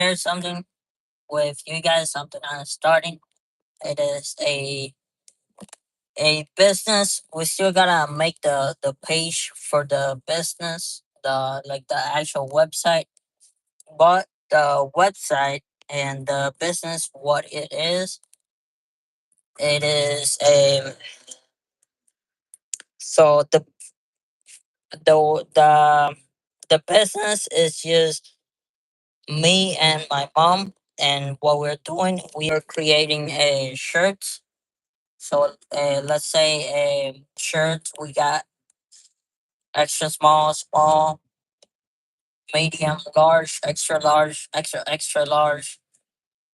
share something with you guys, something I'm starting. It is a business. We still gotta make the page for the business, the actual website. But the website and the business, what it is a so the the business is just me and my mom, and what we're doing, we are creating a shirts. So let's say a shirt, we got extra small, small, medium, large, extra large.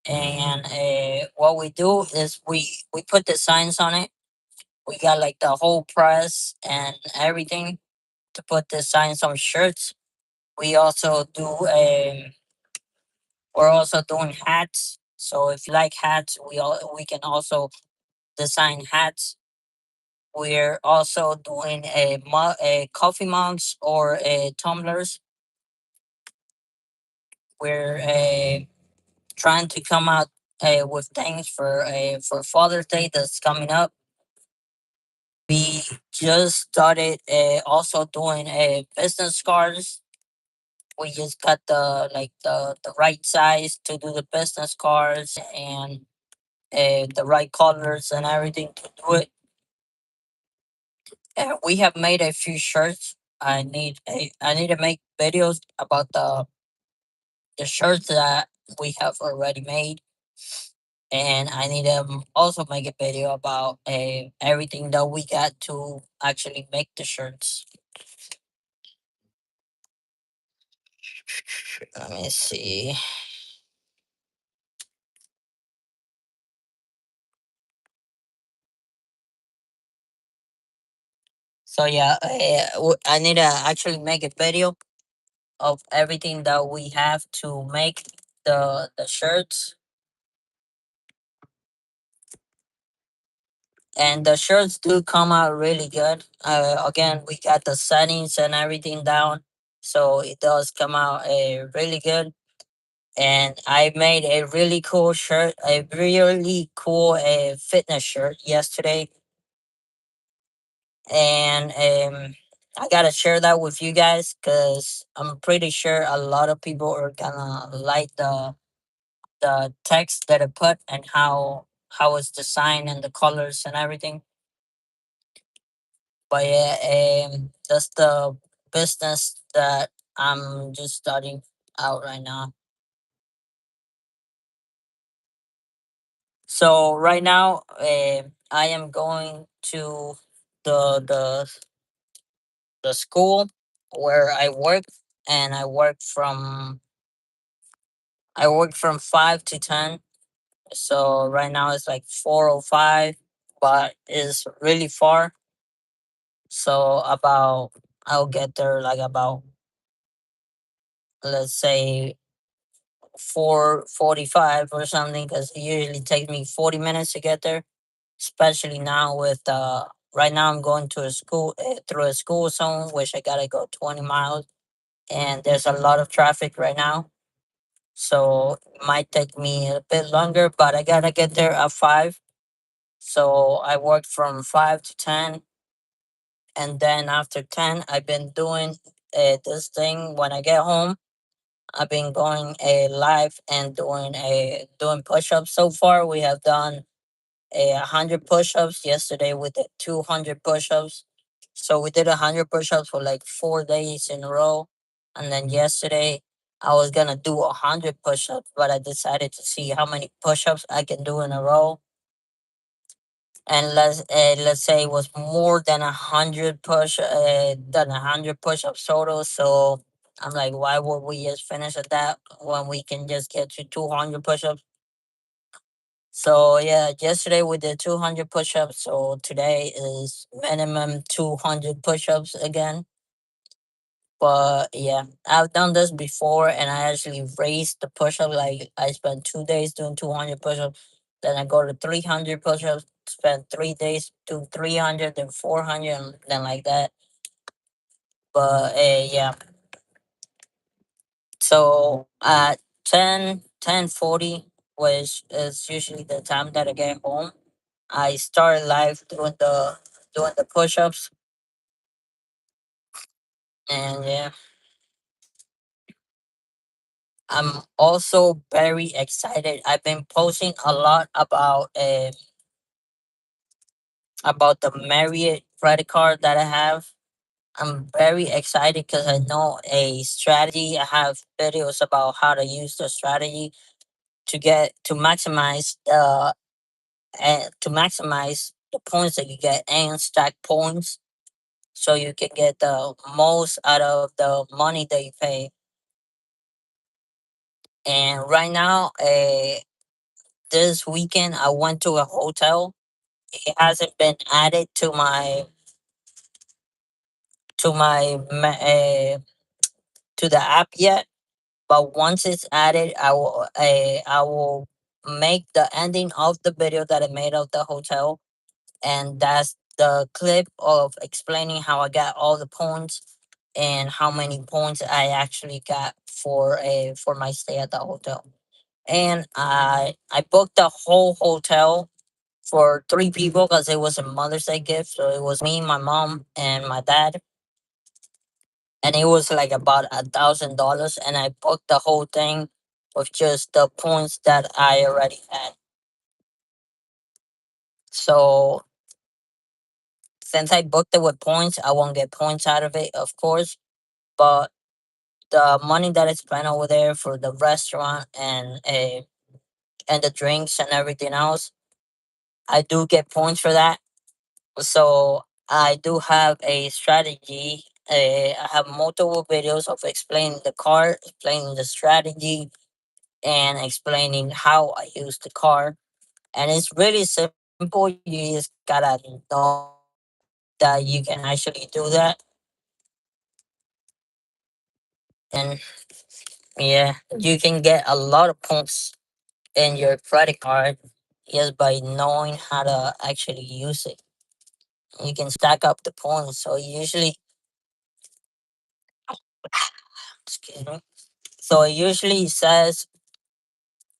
And what we do is we put the signs on it. We got like the whole press and everything to put the signs on shirts. We also do a we're also doing hats. So if you like hats, we can also design hats. We're also doing a coffee mugs or a tumblers. We're trying to come out with things for Father's Day that's coming up. We just started also doing a business cards. We just got the right size to do the business cards, and the right colors and everything to do it. And we have made a few shirts. I need to make videos about the shirts that we have already made, and I need to also make a video about everything that we got to actually make the shirts. Let me see. So yeah, I need to actually make a video of everything that we have to make the shirts. And the shirts do come out really good. Again, we got the settings and everything down, so it does come out really good. And I made a really cool shirt, a really cool fitness shirt yesterday, and I gotta share that with you guys because I'm pretty sure a lot of people are gonna like the text that I put and how it's designed and the colors and everything. But yeah, that's the business that I'm just starting out right now. So right now, I am going to the the the school where I work, and I work from 5 to 10. So right now it's like 4:05, but it's really far. So about I'll get there like about, let's say, 4:45 or something, because it usually takes me 40 minutes to get there. Especially now with right now I'm going to a school through a school zone, which I gotta go 20 miles, and there's a lot of traffic right now. So it might take me a bit longer, but I gotta get there at 5. So I worked from 5 to 10, and then after 10, I've been doing this thing. When I get home, I've been going live and doing push-ups. So far, we have done 100 push-ups. Yesterday we did 200 push-ups. So we did 100 push-ups for like 4 days in a row. And then yesterday I was gonna do 100 push-ups, but I decided to see how many push-ups I can do in a row. And let's say it was more than 100 push-ups total. So I'm like, why would we just finish at that when we can just get to 200 push-ups? So yeah, yesterday we did 200 push-ups. So today is minimum 200 push-ups again. But yeah, I've done this before, and I actually raised the push-up. Like I spent 2 days doing 200 push-ups. Then I go to 300 push-ups. Spend 3 days do 300, then 400, and then like that. But yeah. So 10:40, which is usually the time that I get home. I start live doing the push-ups, and yeah, I'm also very excited. I've been posting a lot about the Marriott credit card that I have. I'm very excited because I know a strategy. I have videos about how to use the strategy to maximize the points that you get and stack points so you can get the most out of the money that you pay. And right now, this weekend I went to a hotel. It hasn't been added to the app yet, but once it's added, I will make the ending of the video that I made of the hotel, and that's the clip of explaining how I got all the points and how many points I actually got for my stay at the hotel. And I booked the whole hotel for three people because it was a Mother's Day gift. So it was me, my mom, and my dad, and it was like about $1,000. And I booked the whole thing with just the points that I already had. So since I booked it with points, I won't get points out of it, of course. But the money that I spent over there for the restaurant and the drinks and everything else, I do get points for that. So I do have a strategy. I have multiple videos of explaining the card, explaining the strategy, and explaining how I use the card. And it's really simple. You just gotta know that you can actually do that. And yeah, you can get a lot of points in your credit card just by knowing how to actually use it. You can stack up the points. So usually, excuse me. So it usually says,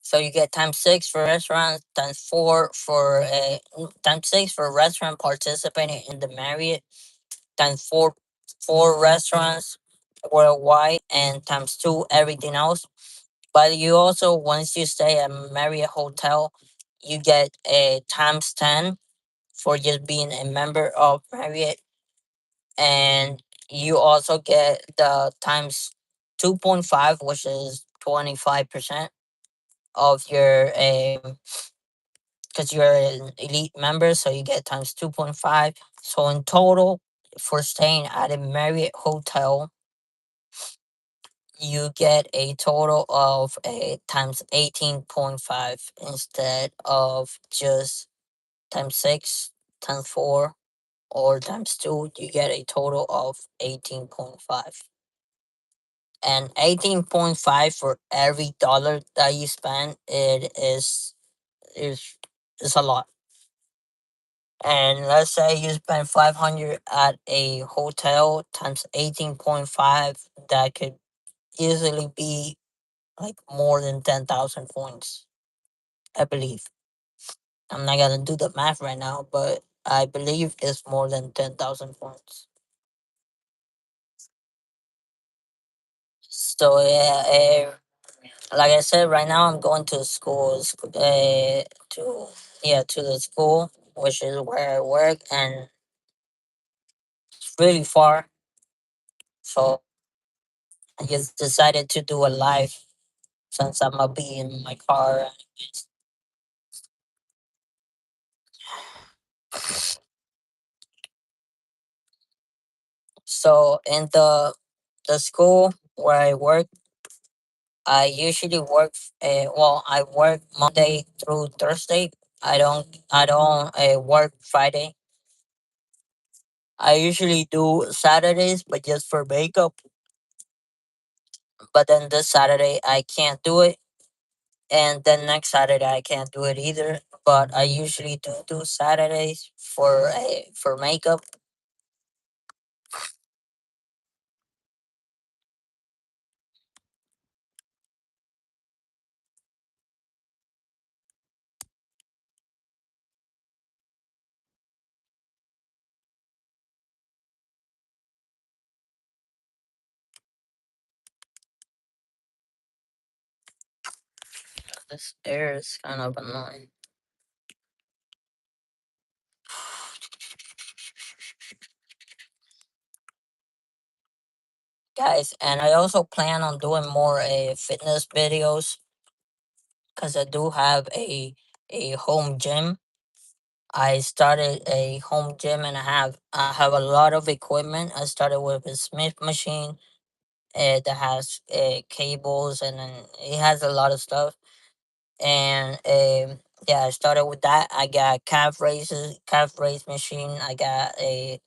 so you get times six for restaurants, times four for times six for restaurant participating in the Marriott, times four restaurants worldwide, and times two everything else. But you also, once you stay at Marriott hotel, you get a times 10 for just being a member of Marriott, and you also get the times 2.5, which is 25% of your because you're an elite member, so you get times 2.5. So in total, for staying at a Marriott hotel, you get a total of a times 18.5 instead of just times 6 times 4 or times 2. You get a total of 18.5, and 18.5 for every dollar that you spend, is a lot. And let's say you spend 500 at a hotel times 18.5, that could easily be like more than 10,000 points, I believe. I'm not gonna do the math right now, but I believe it's more than 10,000 points. So yeah, like I said, right now I'm going to school, to the school, which is where I work, and it's really far. So I just decided to do a live since I'm gonna be in my car. So in the school where I work, I usually work. I work Monday through Thursday. I don't work Friday. I usually do Saturdays, but just for makeup. But then this Saturday I can't do it, and then next Saturday I can't do it either. But I usually do Saturdays for makeup. This air is kind of annoying. Guys, and I also plan on doing more fitness videos because I do have a home gym. I started a home gym and I have a lot of equipment. I started with a Smith machine that has cables and then it has a lot of stuff. And yeah, I started with that. I got calf raise machine. I got a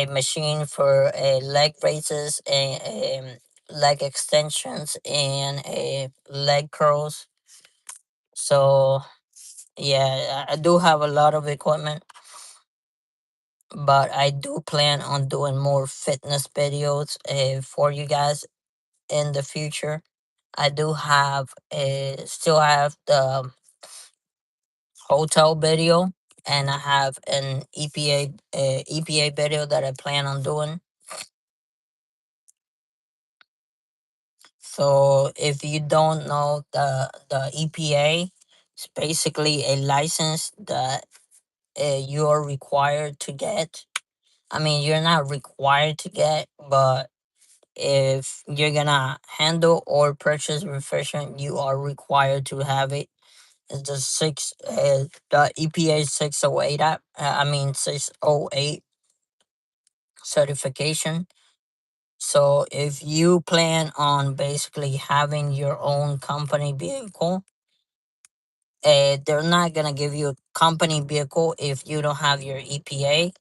machine for leg raises and leg extensions and leg curls. So yeah, I do have a lot of equipment, but I do plan on doing more fitness videos for you guys in the future. I do have still have the hotel video, and I have an EPA video that I plan on doing. So if you don't know the EPA, it's basically a license that you are required to get. I mean, you're not required to get, but if you're gonna handle or purchase refrigerant, you are required to have it. It's the EPA 608 app. I mean 608 certification. So if you plan on basically having your own company vehicle, they're not gonna give you a company vehicle if you don't have your EPA.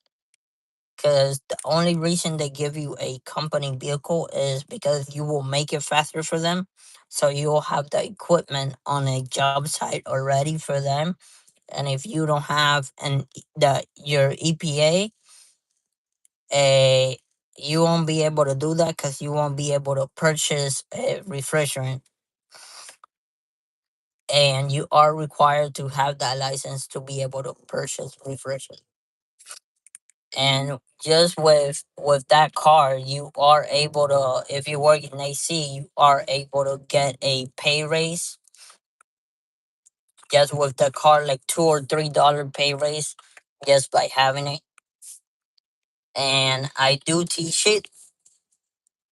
Because the only reason they give you a company vehicle is because you will make it faster for them. So you'll have the equipment on a job site already for them. And if you don't have your EPA, uh, you won't be able to do that because you won't be able to purchase a refrigerant. And you are required to have that license to be able to purchase refrigerant. And just with that car, you are able to, if you work in AC, you are able to get a pay raise just with the car, like $2 or $3 pay raise just by having it. And I do teach it,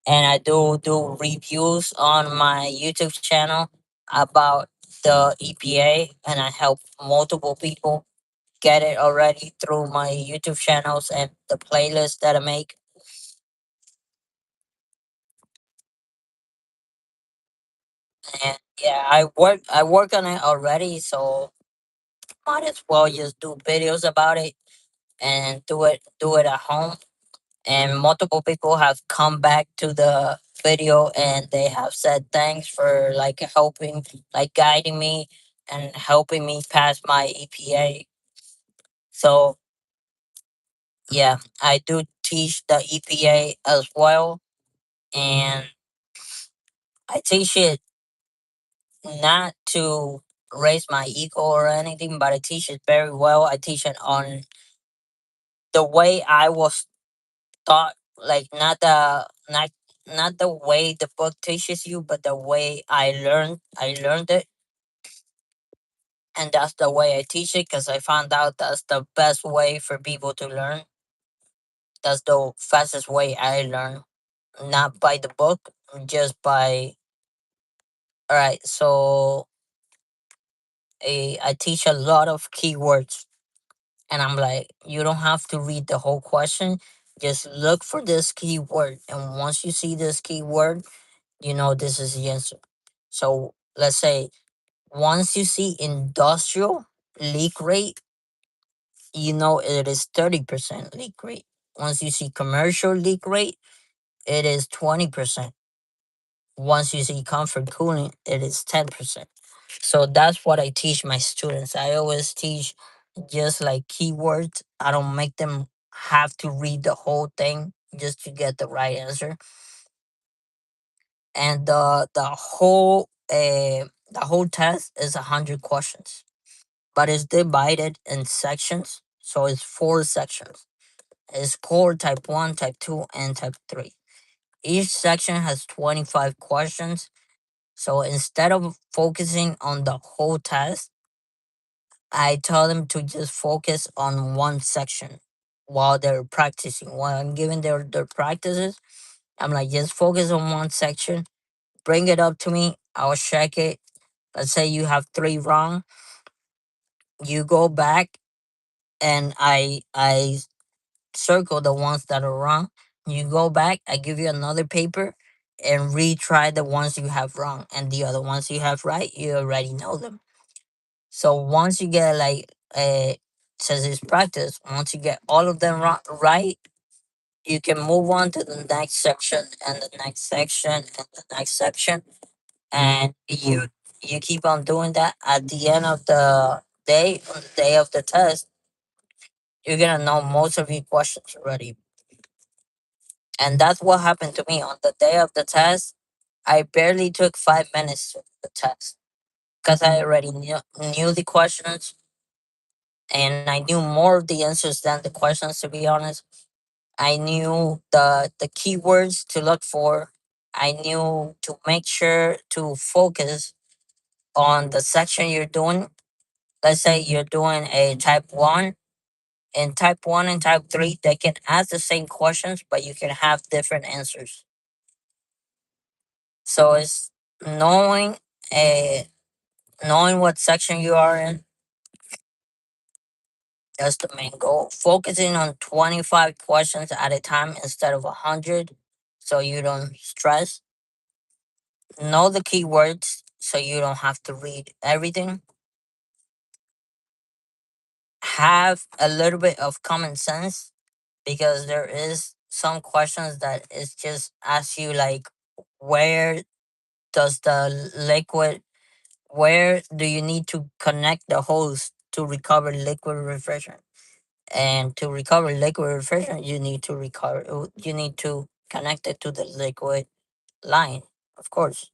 and I do reviews on my YouTube channel about the EPA, and I help multiple people get it already through my YouTube channels and the playlist that I make. And yeah, I work on it already, so might as well just do videos about it and do it at home. And multiple people have come back to the video and they have said thanks for like helping, like guiding me and helping me pass my EPA. So yeah, I do teach the EPA as well, and I teach it not to raise my ego or anything, but I teach it very well. I teach it on the way I was taught, like not the way the book teaches you, but the way I learned it, and that's the way I teach it because I found out that's the best way for people to learn. That's the fastest way I learn, not by the book, just by. All right, so I teach a lot of keywords, and I'm like, you don't have to read the whole question. Just look for this keyword, and once you see this keyword, you know this is the answer. So let's say once you see industrial leak rate, you know it is 30% leak rate. Once you see commercial leak rate, it is 20%. Once you see comfort cooling, it is 10%. So that's what I teach my students. I always teach just like keywords. I don't make them have to read the whole thing just to get the right answer. And the whole test is 100 questions, but it's divided in sections. So it's 4 sections. It's core type 1, type 2, and type 3. Each section has 25 questions, So instead of focusing on the whole test, I tell them to just focus on one section while they're practicing. While I'm giving their practices, I'm like, just focus on one section, bring it up to me, I'll check it. Let's say you have three wrong, you go back and I circle the ones that are wrong. You go back, I give you another paper and retry the ones you have wrong. And the other ones you have right, you already know them. So once you get like says it's practice, once you get all of them right, you can move on to the next section and the next section and the next section. And you keep on doing that. At the end of the day, on the day of the test, you're gonna know most of your questions already. And that's what happened to me on the day of the test. I barely took 5 minutes to the test because I already knew the questions, and I knew more of the answers than the questions, to be honest. I knew the keywords to look for. I knew to make sure to focus on the section you're doing. Let's say you're doing a type 1. In type 1 and type 3, they can ask the same questions, but you can have different answers. So it's knowing a knowing what section you are in. That's the main goal. Focusing on 25 questions at a time instead of 100, so you don't stress. Know the keywords so you don't have to read everything. Have a little bit of common sense, because there is some questions that is just ask you like, where does the liquid where do you need to connect the hose to recover liquid refrigerant? And to recover liquid refrigerant, you need to connect it to the liquid line, of course.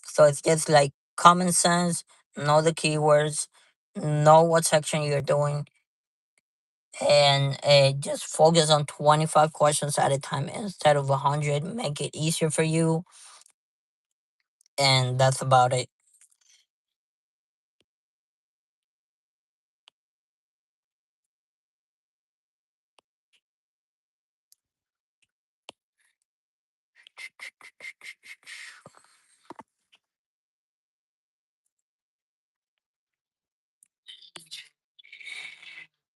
So it's just like common sense, know the keywords, know what section you're doing, and just focus on 25 questions at a time instead of 100. Make it easier for you, and that's about it.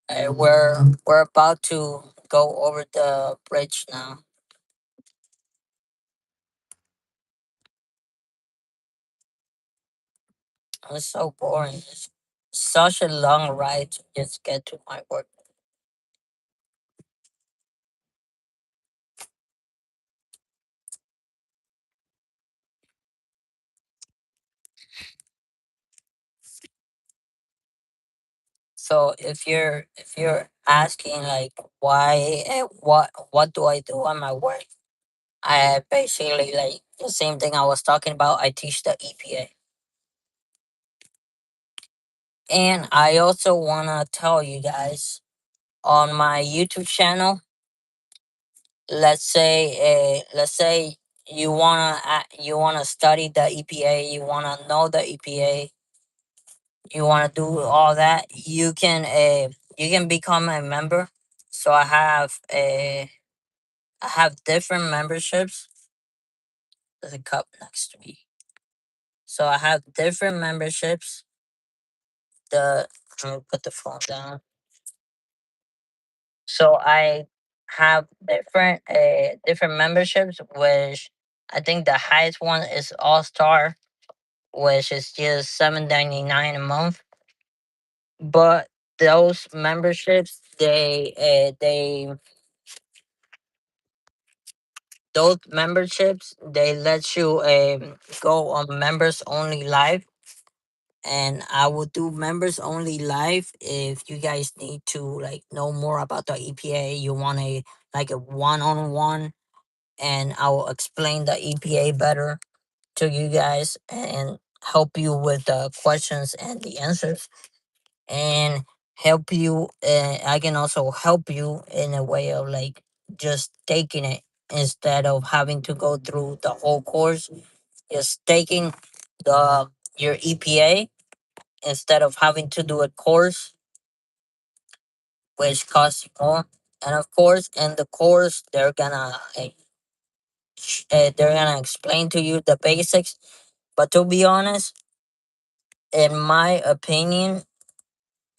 We're about to go over the bridge now. It's so boring. It's such a long ride to just get to my work. So if you're asking like why, what do I do on my work? I basically like the same thing I was talking about. I teach the EPA, and I also wanna tell you guys on my YouTube channel. Let's say you wanna study the EPA, you wanna know the EPA, you wanna do all that. You can become a member. So I have different memberships. There's a cup next to me. So I have different memberships. I'm gonna put the phone down. So I have different memberships, which I think the highest one is All Star, which is just $7.99 a month. But those memberships, they let you go on members only live, and I will do members only live if you guys need to like know more about the EPA. You want a one on one, and I will explain the EPA better to you guys and help you with the questions and the answers, and help you. I can also help you in a way of like just taking it instead of having to go through the whole course. just taking the your EPA instead of having to do a course, which costs you more. And of course, in the course, they're gonna explain to you the basics. But to be honest, in my opinion,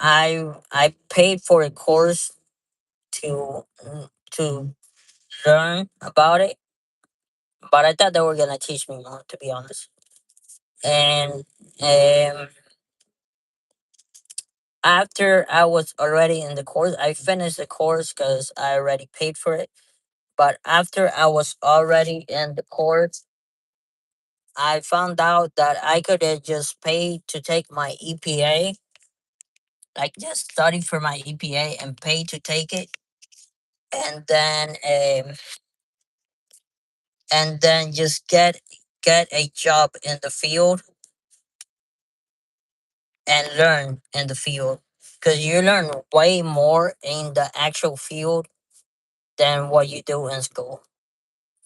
I paid for a course to learn about it, but I thought they were gonna teach me more. To be honest, and after I was already in the course, I finished the course because I already paid for it. But after I was already in the course, I found out that I could have just paid to take my EPA, like just study for my EPA and pay to take it, and then um, and then just get a job in the field and learn in the field, because you learn way more in the actual field than what you do in school.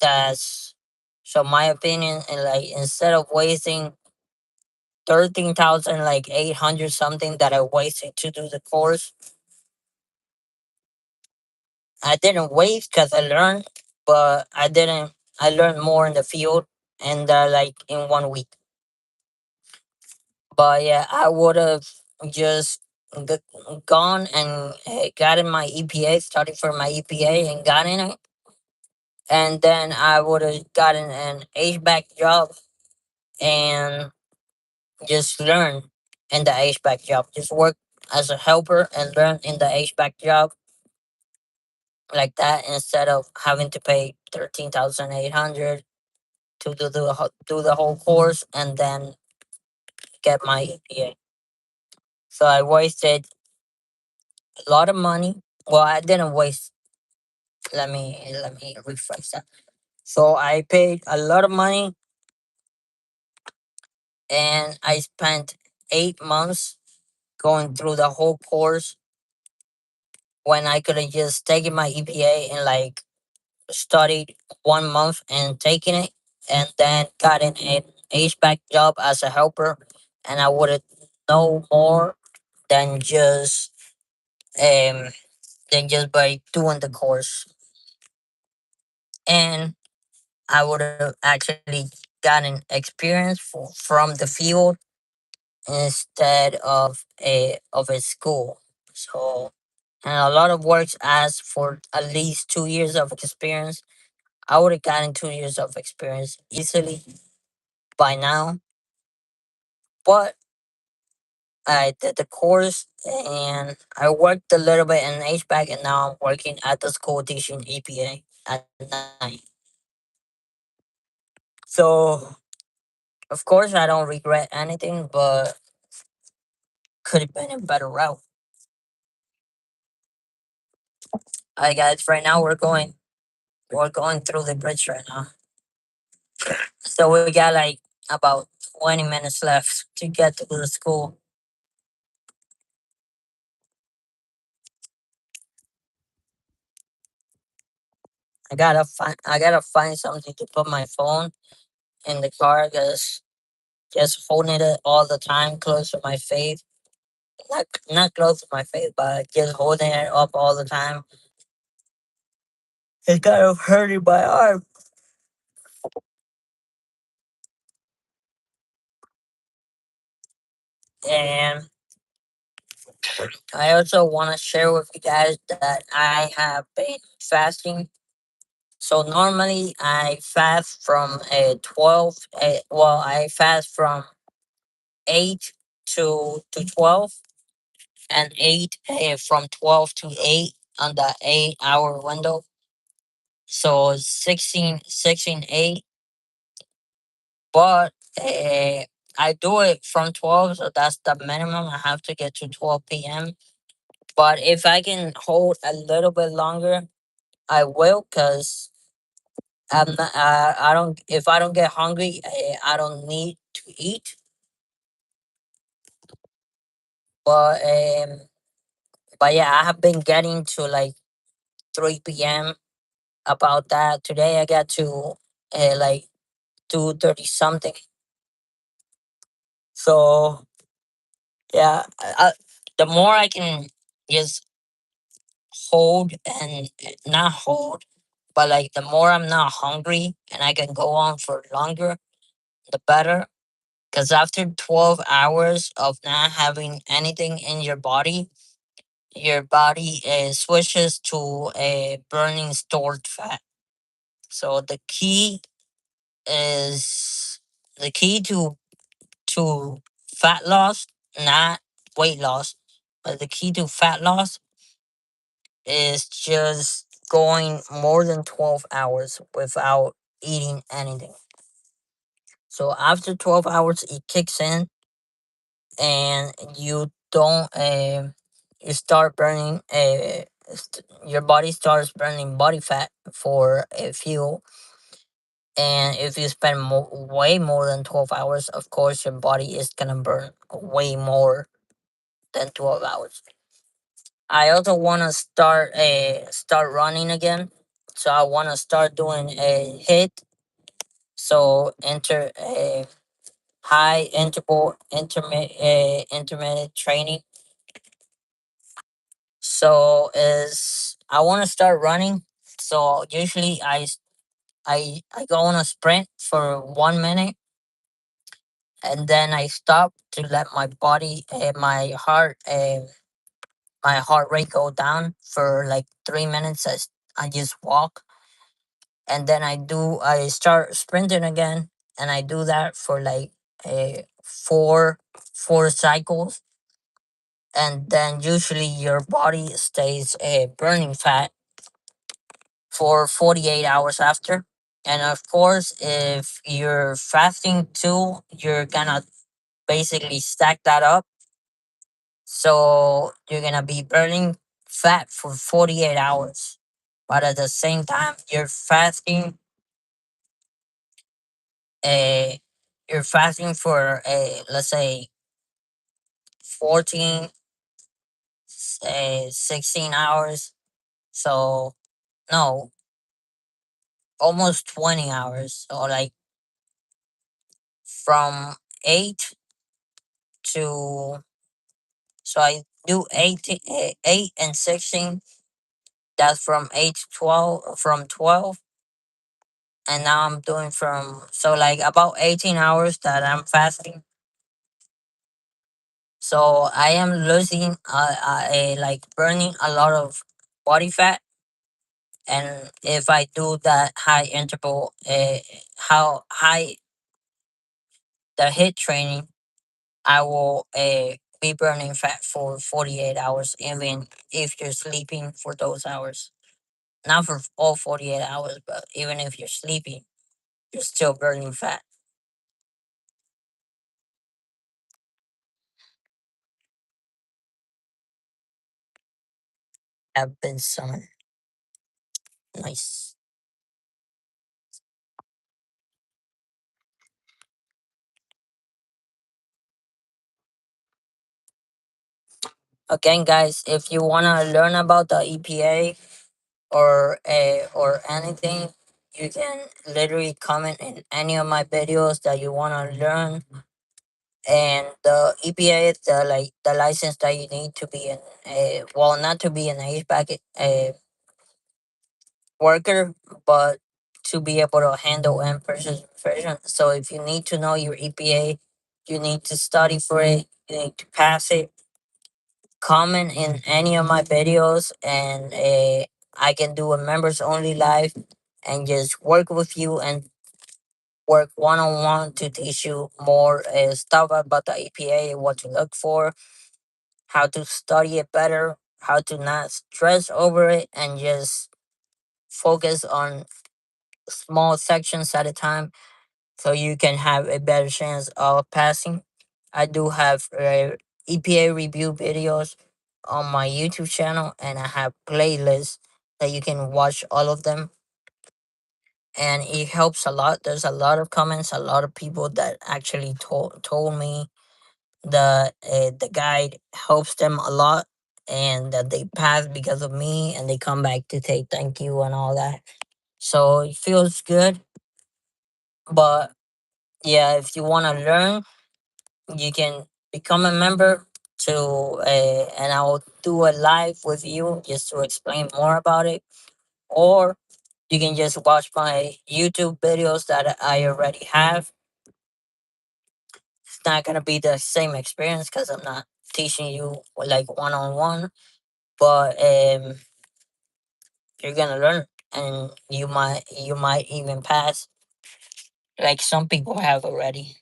That's so my opinion. And like instead of wasting 13,000 like 800 something that I wasted to do the course, I didn't waste because I learned, but I didn't. I learned more in the field and like in 1 week. But yeah, I would have just g- gone and gotten my EPA, studied for my EPA, and got in it. And then I would have gotten an HVAC job and just learn in the HVAC job. Just work as a helper and learn in the HVAC job like that instead of having to pay 13,800 to do the whole course and then get my EPA. So I wasted a lot of money. Well, I didn't waste. Let me rephrase that. So I paid a lot of money and I spent 8 months going through the whole course when I could have just taken my EPA and like studied 1 month and taken it and then gotten an HVAC job as a helper, and I would have know more than just um by doing the course. And I would have actually gotten experience from the field instead of a school. So and a lot of works ask for at least 2 years of experience. I would have gotten 2 years of experience easily by now. But I did the course and I worked a little bit in HVAC, and now I'm working at the school teaching EPA at night. So of course I don't regret anything, but could have been a better route. Alright guys, right now we're going through the bridge right now. So we got like about 20 minutes left to get to the school. I gotta find something to put my phone in the car because just holding it all the time close to my face. Not close to my face, but just holding it up all the time. It's kind of hurting my arm. And I also want to share with you guys that I have been fasting. So normally I fast from 12. Well, I fast from 8 to 12, and from 12 to 8 on the 8 hour window. So 16, 8. But I do it from 12, so that's the minimum. I have to get to 12 p.m. But if I can hold a little bit longer, I will, because I'm not. I don't. If I don't get hungry, I don't need to eat. But yeah, I have been getting to like 3 p.m. about that. Today I got to like 2:30 something. So yeah, the more I can just hold and not hold, but like the more I'm not hungry and I can go on for longer, the better. Because after 12 hours of not having anything in your body switches to a burning stored fat. So is the key to fat loss, not weight loss, but the key to fat loss is just going more than 12 hours without eating anything. So after 12 hours, it kicks in and you don't, you start burning, your body starts burning body fat for fuel. And if you spend way more than 12 hours, of course, your body is going to burn way more than 12 hours. I also want to start running again. So I want to start doing a hit. So enter a high interval intermittent training. So is I want to start running. So usually I go on a sprint for 1 minute, and then I stop to let my body, my heart rate go down for like 3 minutes. I just walk, and then I start sprinting again, and I do that for like a four cycles, and then usually your body stays burning fat for 48 hours after. And of course, if you're fasting too, you're gonna basically stack that up. So you're gonna be burning fat for 48 hours. But at the same time, a you're fasting for a, let's say, 14, 16 hours. So no, almost 20 hours. So like from 8 to, so I do 8 and 16. That's from 8 to 12, from 12. And now I'm doing from, so like about 18 hours that I'm fasting. So I am losing, like burning a lot of body fat. And if I do that high interval, how high the hit training, I will be burning fat for 48 hours, even if you're sleeping for those hours. Not for all 48 hours, but even if you're sleeping, you're still burning fat. Have been summer. Nice. Again, guys, if you want to learn about the EPA or anything, you can literally comment in any of my videos that you want to learn. And the EPA is the license that you need to be well, not to be an HVAC worker, but to be able to handle in-person version. So if you need to know your EPA, you need to study for it. You need to pass it. Comment in any of my videos, and I can do a members only live and just work with you and work one on one to teach you more stuff about the EPA, what to look for, how to study it better, how to not stress over it, and just focus on small sections at a time so you can have a better chance of passing. I do have EPA review videos on my YouTube channel, and I have playlists that you can watch all of them. And it helps a lot. There's a lot of comments, a lot of people that actually told me the guide helps them a lot, and that they pass because of me, and they come back to say thank you and all that. So it feels good. But yeah, if you want to learn, you can become a member to, and I will do a live with you just to explain more about it. Or you can just watch my YouTube videos that I already have. It's not gonna be the same experience because I'm not teaching you like one on one, but you're gonna learn, and you might even pass, like some people have already.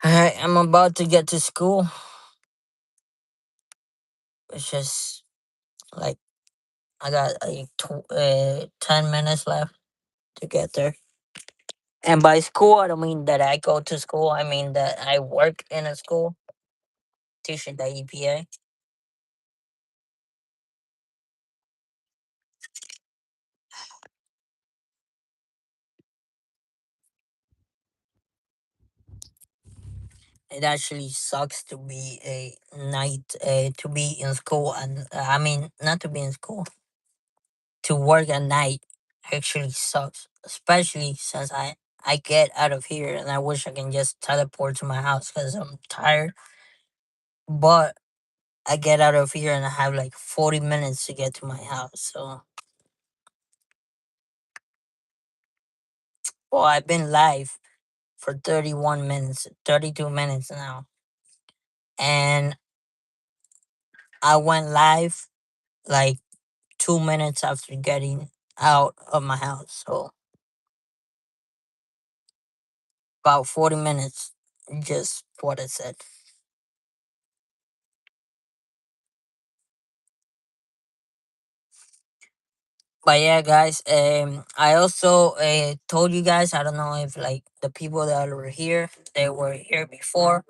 I'm about to get to school. It's just like I got like 10 minutes left to get there. And by school, I don't mean that I go to school. I mean that I work in a school teaching the EPA. It actually sucks to be a night, to be in school, and I mean not to be in school, to work at night actually sucks, especially since I get out of here and I wish I can just teleport to my house because I'm tired. But I get out of here and I have like 40 minutes to get to my house. So, well, I've been live for 31 minutes, 32 minutes now. And I went live like 2 minutes after getting out of my house. So, about 40 minutes, just what I said. But yeah, guys, I also told you guys, I don't know if like the people that were here, they were here before,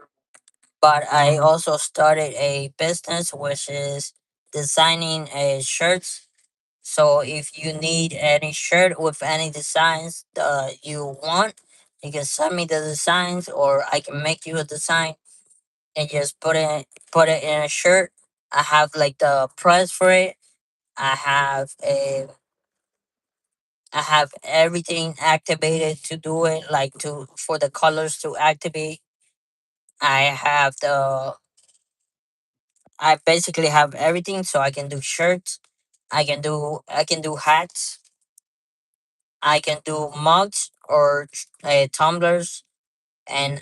but I also started a business which is designing shirts. So if you need any shirt with any designs you want, you can send me the designs, or I can make you a design and just put it in a shirt. I have like the press for it. I have a I have everything activated to do it, like to for the colors to activate. I have the I basically have everything, so I can do shirts. I can do hats. I can do mugs or tumblers, and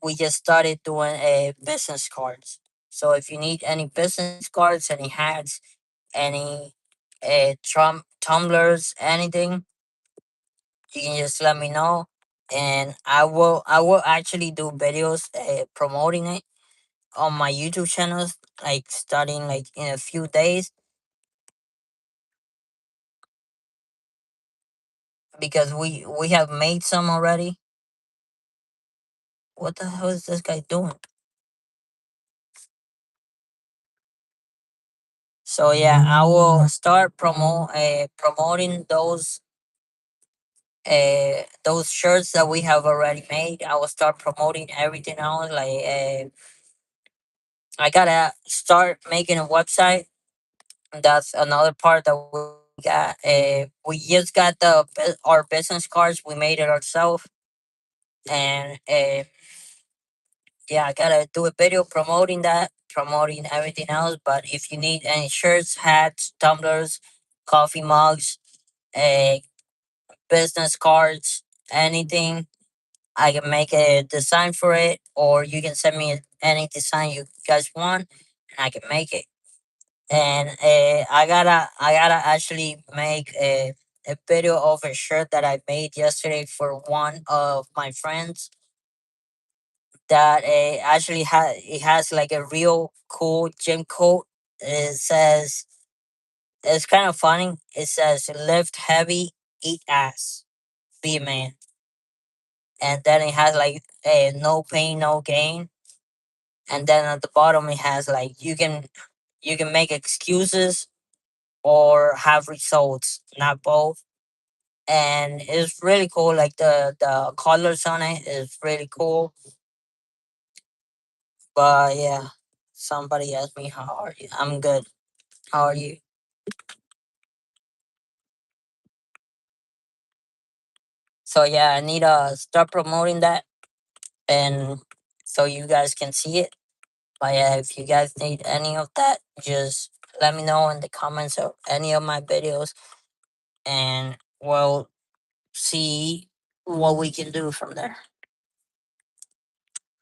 we just started doing business cards. So if you need any business cards, any hats, any tumblers, anything, you can just let me know, and I will actually do videos promoting it on my YouTube channels, like starting like in a few days, because we have made some already. What the hell is this guy doing? So yeah, I will start promoting those shirts that we have already made. I will start promoting everything else. Like I gotta start making a website. That's another part that we got. We just got our business cards. We made it ourselves, and yeah, I gotta do a video promoting that, promoting everything else. But if you need any shirts, hats, tumblers, coffee mugs, uh, business cards, anything, I can make a design for it, or you can send me any design you guys want, and I can make it. And I gotta actually make a video of a shirt that I made yesterday for one of my friends. That actually has like a real cool gym coat. It says, it's kind of funny. It says lift heavy, eat ass, be a man, and then it has like a no pain, no gain, and then at the bottom it has like you can make excuses or have results, not both. And it's really cool. Like the colors on it is really cool. But yeah, Somebody asked me how are you. I'm good. How are you? So yeah, I need to start promoting that, and so you guys can see it. But yeah, if you guys need any of that, just let me know in the comments of any of my videos, and we'll see what we can do from there.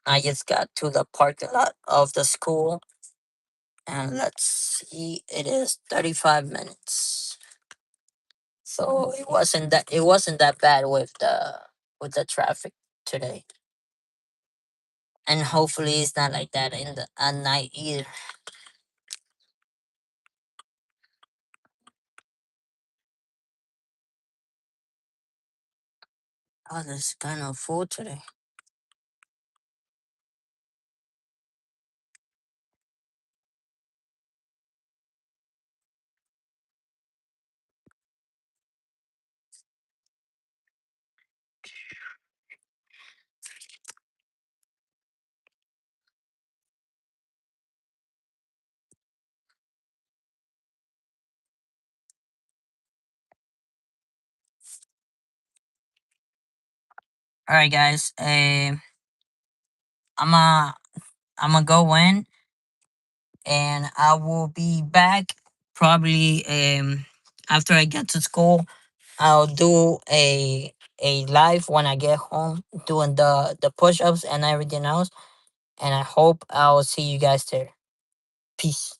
I just got to the parking lot of the school, and let's see, it is 35 minutes. So it wasn't that bad with the traffic today. And hopefully it's not like that in the at night either. Oh, this is kind of full today. All right, guys. I'm going I'm gonna go in, and I will be back probably after I get to school. I'll do a live when I get home, doing the push ups and everything else. And I hope I'll see you guys there. Peace.